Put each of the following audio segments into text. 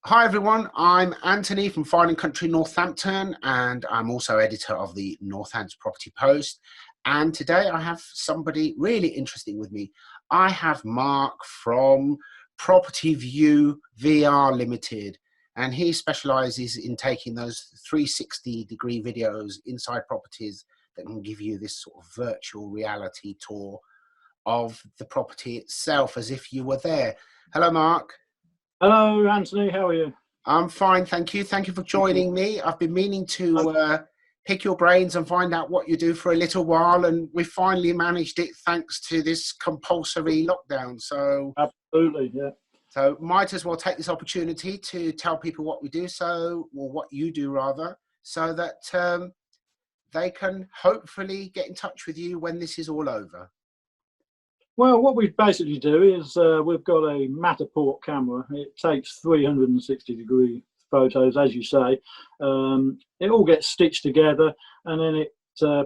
Hi everyone, I'm Anthony from Fine & Country Northampton, and I'm also editor of the Northants Property Post. And today I have somebody really interesting with me. I have Mark from Propertyview VR Limited, and he specializes in taking those 360-degree videos inside properties that can give you this sort of virtual reality tour of the property itself as if you were there. Hello, Mark. Hello, Anthony. How are you? I'm fine, thank you. Thank you for joining me. I've been meaning to pick your brains and find out what you do for a little while, and we finally managed it thanks to this compulsory lockdown. So absolutely, yeah. So might as well take this opportunity to tell people what we do, or what you do rather, so that they can hopefully get in touch with you when this is all over. Well, what we basically do is we've got a Matterport camera. It takes 360-degree photos, as you say. It all gets stitched together, and then it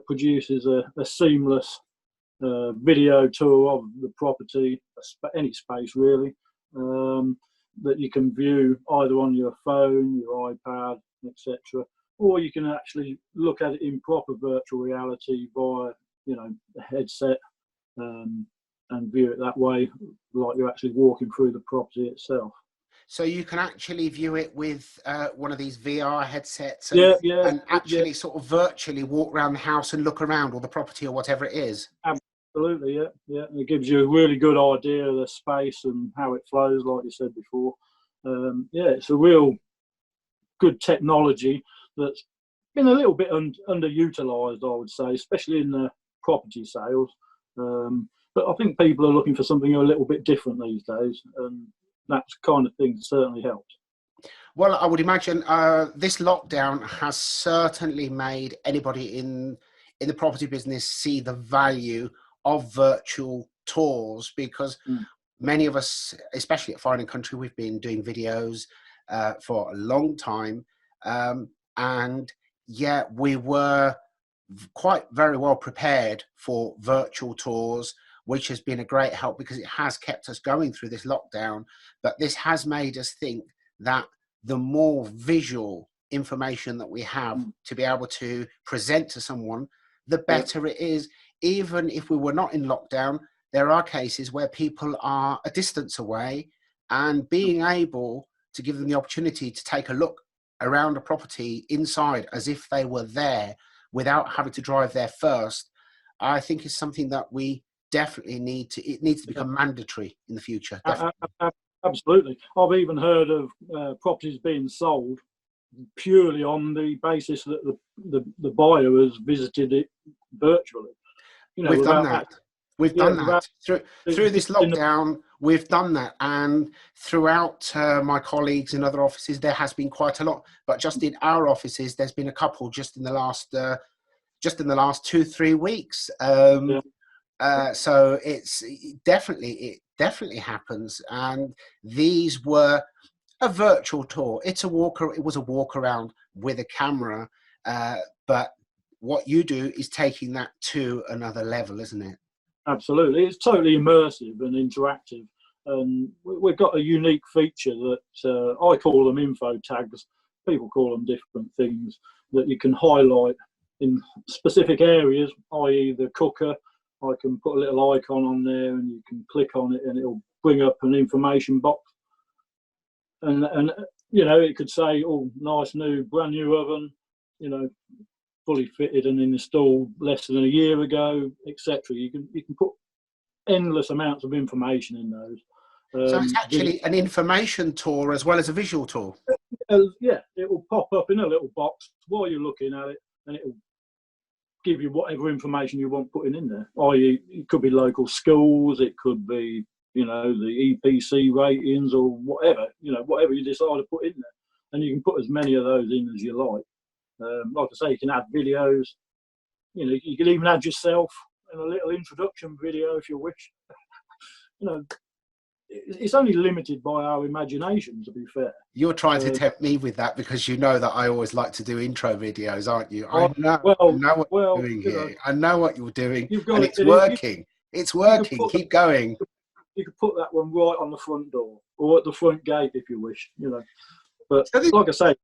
produces a seamless video tour of the property, any space really, that you can view either on your phone, your iPad, etc., or you can actually look at it in proper virtual reality via, a headset. And view it that way, like you're actually walking through the property itself. So you can actually view it with one of these VR headsets and actually sort of virtually walk around the house and look around, or the property, or whatever it is. Absolutely, yeah. And it gives you a really good idea of the space and how it flows, like you said before. It's a real good technology that's been a little bit underutilised, I would say, especially in the property sales. But I think people are looking for something a little bit different these days, and that kind of thing certainly helps. Well, I would imagine this lockdown has certainly made anybody in the property business see the value of virtual tours, because many of us, especially at Fine & Country, we've been doing videos for a long time, and yet we were quite very well prepared for virtual tours, which has been a great help because it has kept us going through this lockdown. But this has made us think that the more visual information that we have to be able to present to someone, the better it is. Even if we were not in lockdown, there are cases where people are a distance away, and being able to give them the opportunity to take a look around a property inside as if they were there without having to drive there first, I think is something that we definitely need to, it needs to become mandatory in the future. Absolutely. I've even heard of properties being sold purely on the basis that the buyer has visited it virtually. We've done that. We've done that through this lockdown. We've done that, and throughout my colleagues in other offices, there has been quite a lot. But just in our offices, there's been a couple just in the last 2-3 weeks. So it definitely happens, and these were a virtual tour. It was a walk around with a camera, but what you do is taking that to another level, isn't it? Absolutely, it's totally immersive and interactive, and we've got a unique feature that I call them info tags. People call them different things, that you can highlight in specific areas, i.e. the cooker. I can put a little icon on there, and you can click on it, and it'll bring up an information box. And it could say, "Oh, nice new, brand new oven, fully fitted and installed less than a year ago," etc. You can put endless amounts of information in those. So it's actually an information tour as well as a visual tour. Yeah, it will pop up in a little box while you're looking at it, and it will give you whatever information you want putting in there. It could be local schools, it could be, the EPC ratings, or whatever, whatever you decide to put in there. And you can put as many of those in as you like. Like I say, you can add videos. You can even add yourself in a little introduction video if you wish. It's only limited by our imagination, to be fair. You're trying to tempt me with that, because you know that I always like to do intro videos, aren't you? I know what you're doing here. I know what you're doing, and it's working. It's working. Keep going. You could put that one right on the front door, or at the front gate if you wish. But So like I say,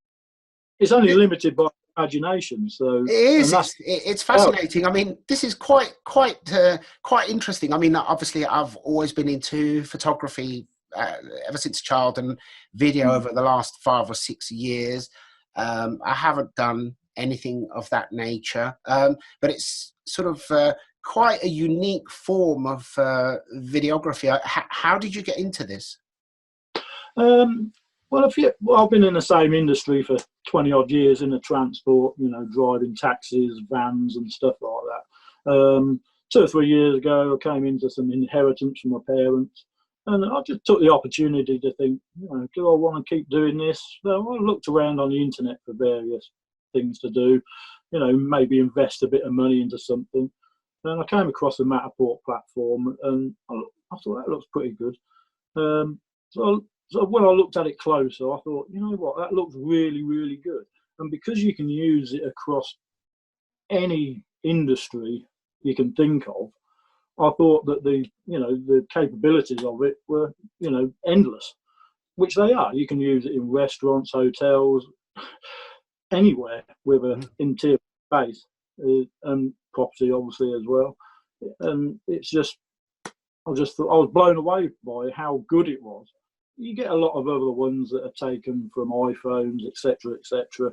it's only limited by imagination. So it is. and that's It's fascinating. I mean, this is quite interesting. I mean, obviously, I've always been into photography ever since a child, and video over the last 5 or 6 years. I haven't done anything of that nature, but it's sort of quite a unique form of videography. How did you get into this? Well, I've been in the same industry for 20 odd years in the transport, driving taxis, vans, and stuff like that. 2 or 3 years ago, I came into some inheritance from my parents, and I just took the opportunity to think, do I want to keep doing this? So I looked around on the internet for various things to do, maybe invest a bit of money into something. And I came across the Matterport platform, and I thought that looks pretty good. So when I looked at it closer, I thought, you know what, that looks really, really good. And because you can use it across any industry you can think of, I thought that the capabilities of it were, endless, which they are. You can use it in restaurants, hotels, anywhere with an interior space, and property obviously as well. And it's just, I just thought I was blown away by how good it was. You get a lot of other ones that are taken from iPhones, etc., etc.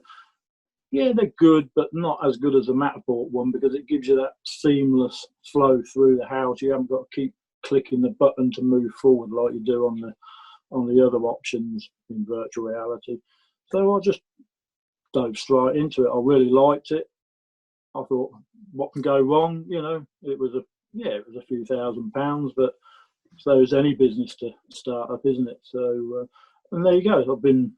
Yeah, they're good, but not as good as the Matterport one because it gives you that seamless flow through the house. You haven't got to keep clicking the button to move forward like you do on the other options in virtual reality. So I just dove straight into it. I really liked it. I thought, what can go wrong? It was a few £1,000s, but so is any business to start up, isn't it? So, and there you go. I've been,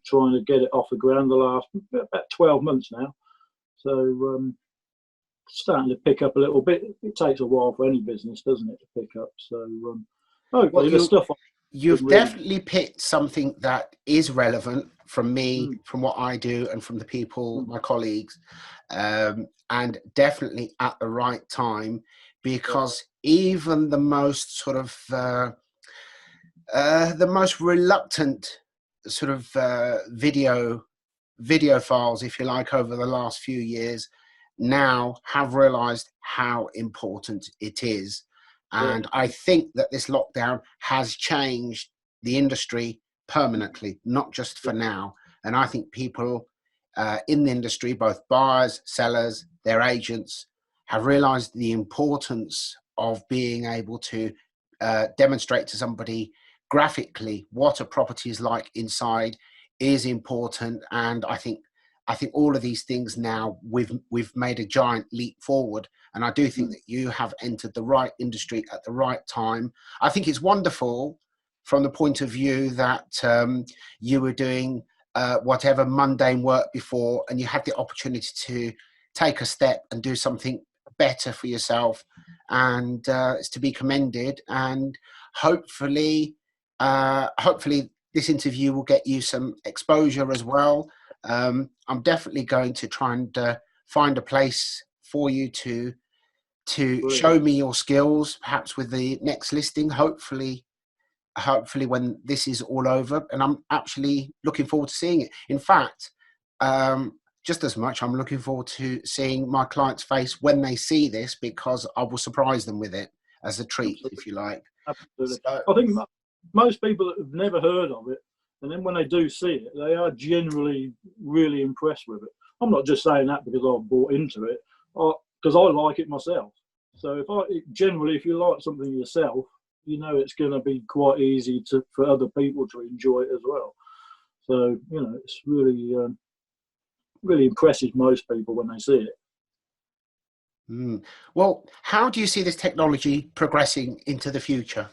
trying to get it off the ground the last about 12 months now. So, starting to pick up a little bit. It takes a while for any business, doesn't it, to pick up? So, hopefully the stuff you've definitely picked something that is relevant from me, from what I do, and from the people, my colleagues, and definitely at the right time, because even the most sort of the most reluctant sort of video files, if you like, over the last few years now have realized how important it is. And I think that this lockdown has changed the industry permanently, not just for now. And I think people in the industry, both buyers, sellers, their agents, have realized the importance of being able to demonstrate to somebody graphically what a property is like inside is important. And I think all of these things now, we've made a giant leap forward, and I do think that you have entered the right industry at the right time. I think it's wonderful from the point of view that you were doing whatever mundane work before, and you had the opportunity to take a step and do something better for yourself, and it's to be commended. And hopefully this interview will get you some exposure as well. I'm definitely going to try and find a place for you to show me your skills, perhaps with the next listing, hopefully when this is all over. And I'm actually looking forward to seeing it. In fact, just as much, I'm looking forward to seeing my client's face when they see this, because I will surprise them with it as a treat. Absolutely. If you like. Absolutely. So, I think most people that have never heard of it, and then when they do see it, they are generally really impressed with it. I'm not just saying that because I've bought into it, because I like it myself. So if you like something yourself, it's going to be quite easy for other people to enjoy it as well. So it's really really impresses most people when they see it. Well, how do you see this technology progressing into the future?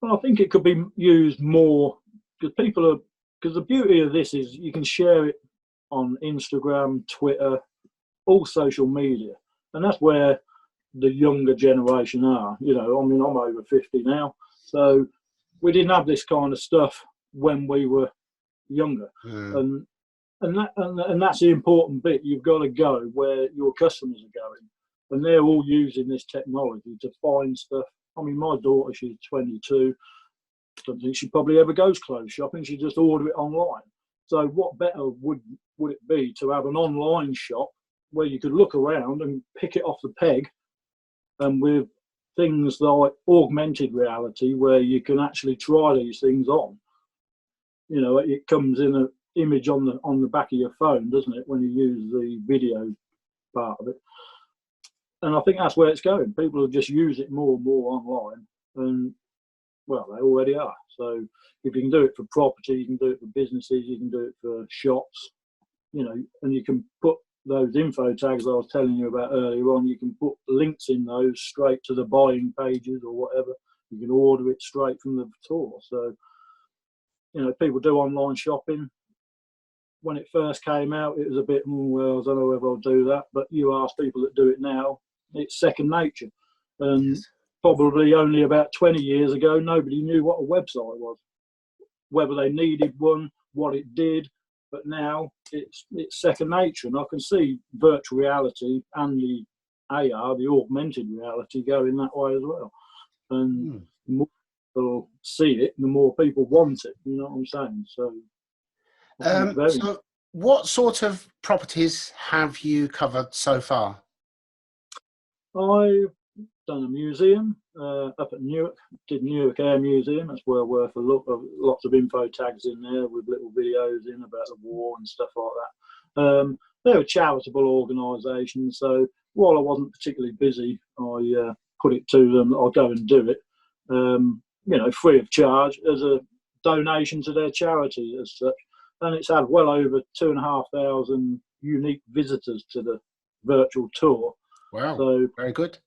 Well, I think it could be used more because the beauty of this is you can share it on Instagram, Twitter, all social media, and that's where the younger generation are. I mean, I'm over 50 now, so we didn't have this kind of stuff when we were younger, and that's the important bit. You've got to go where your customers are going, and they're all using this technology to find stuff. I mean, my daughter, she's 22. don't think she probably ever goes clothes shopping. She just order it online. So what better would it be to have an online shop where you could look around and pick it off the peg, and with things like augmented reality where you can actually try these things on. You know, it comes in an image on the back of your phone, doesn't it, when you use the video part of it. And I think that's where it's going. People will just use it more and more online, and well, they already are. So if you can do it for property, you can do it for businesses, you can do it for shops, you know, and you can put those info tags I was telling you about earlier on, you can put links in those straight to the buying pages or whatever. You can order it straight from the tour. So, you know, people do online shopping. When it first came out, it was a bit, well, I don't know whether I'll do that. But you ask people that do it now, it's second nature. And Yes. probably only about 20 years ago, nobody knew what a website was, whether they needed one, what it did. But now it's second nature, and I can see virtual reality and the AR, the augmented reality, going that way as well. And the more people see it, the more people want it. You know what I'm saying? So, So what sort of properties have you covered so far? I've done a museum up at Newark. Did Newark Air Museum. That's well worth a look. Lots of info tags in there with little videos in about the war and stuff like that. They're a charitable organisation, so while I wasn't particularly busy, I put it to them that I'll go and do it, you know, free of charge as a donation to their charity as such. And it's had well over 2,500 unique visitors to the virtual tour. Wow, so very good.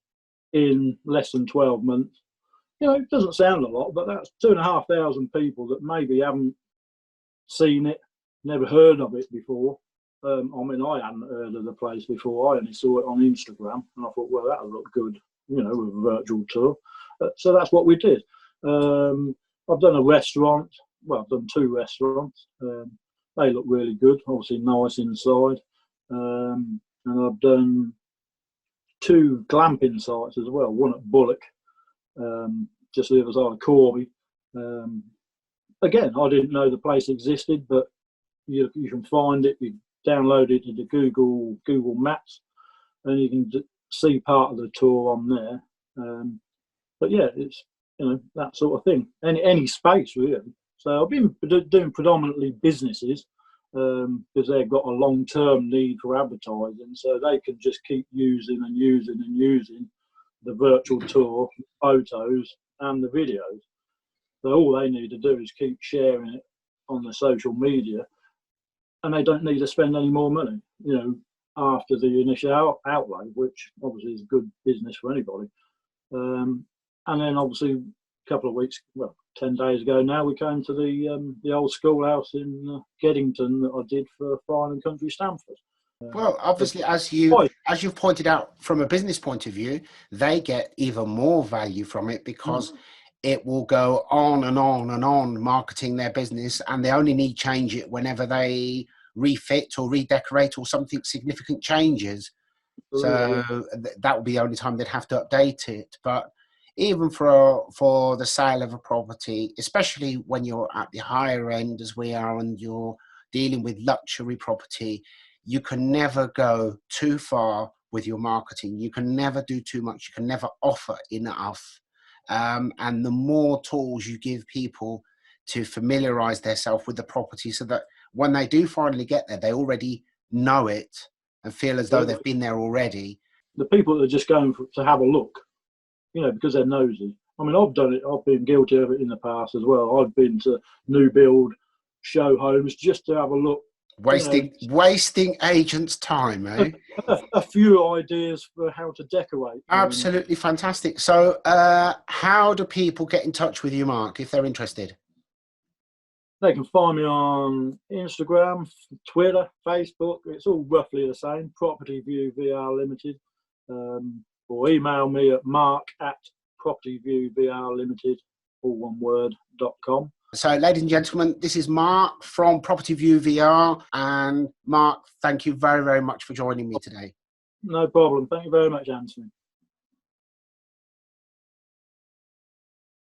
In less than 12 months. You know, it doesn't sound a lot, but that's 2,500 people that maybe haven't seen it, never heard of it before. I mean, I hadn't heard of the place before. I only saw it on Instagram, and I thought, well, that'll look good, you know, with a virtual tour. So that's what we did. I've done a restaurant. Well, I've done 2 restaurants. They look really good, obviously nice inside. And I've done 2 glamping sites as well, one at Bullock, just the other side of Corby. Again, I didn't know the place existed, but you can find it. You download it into Google Maps, and you can see part of the tour on there. But yeah, it's, you know, that sort of thing. Any space really. So I've been doing predominantly businesses, because they've got a long-term need for advertising, so they can just keep using the virtual tour, photos and the videos. So all they need to do is keep sharing it on the social media, and they don't need to spend any more money, you know, after the initial outlay, which obviously is good business for anybody. And then obviously a couple of weeks, well, 10 days ago now, we came to the old schoolhouse in Geddington that I did for Fine and Country Stamford. Well, obviously, as you've pointed out, from a business point of view, they get even more value from it because it will go on and on and on marketing their business, and they only need change it whenever they refit or redecorate or something significant changes. So that will be the only time they'd have to update it. But even for the sale of a property, especially when you're at the higher end as we are and you're dealing with luxury property, you can never go too far with your marketing. You can never do too much. You can never offer enough. And the more tools you give people to familiarize themselves with the property so that when they do finally get there, they already know it and feel as though they've been there already. The people that are just going to have a look, you know, because they're nosy. I mean, I've done it. I've been guilty of it in the past as well. I've been to new build show homes just to have a look. Wasting agents' time, eh? A few ideas for how to decorate. Absolutely fantastic. So how do people get in touch with you, Mark, if they're interested? They can find me on Instagram, Twitter, Facebook. It's all roughly the same. Propertyview VR Limited. Or email me at mark@propertyviewvrlimited, all one word, .com. So, ladies and gentlemen, this is Mark from Propertyview VR. And Mark, thank you very, very much for joining me today. No problem. Thank you very much, Antony.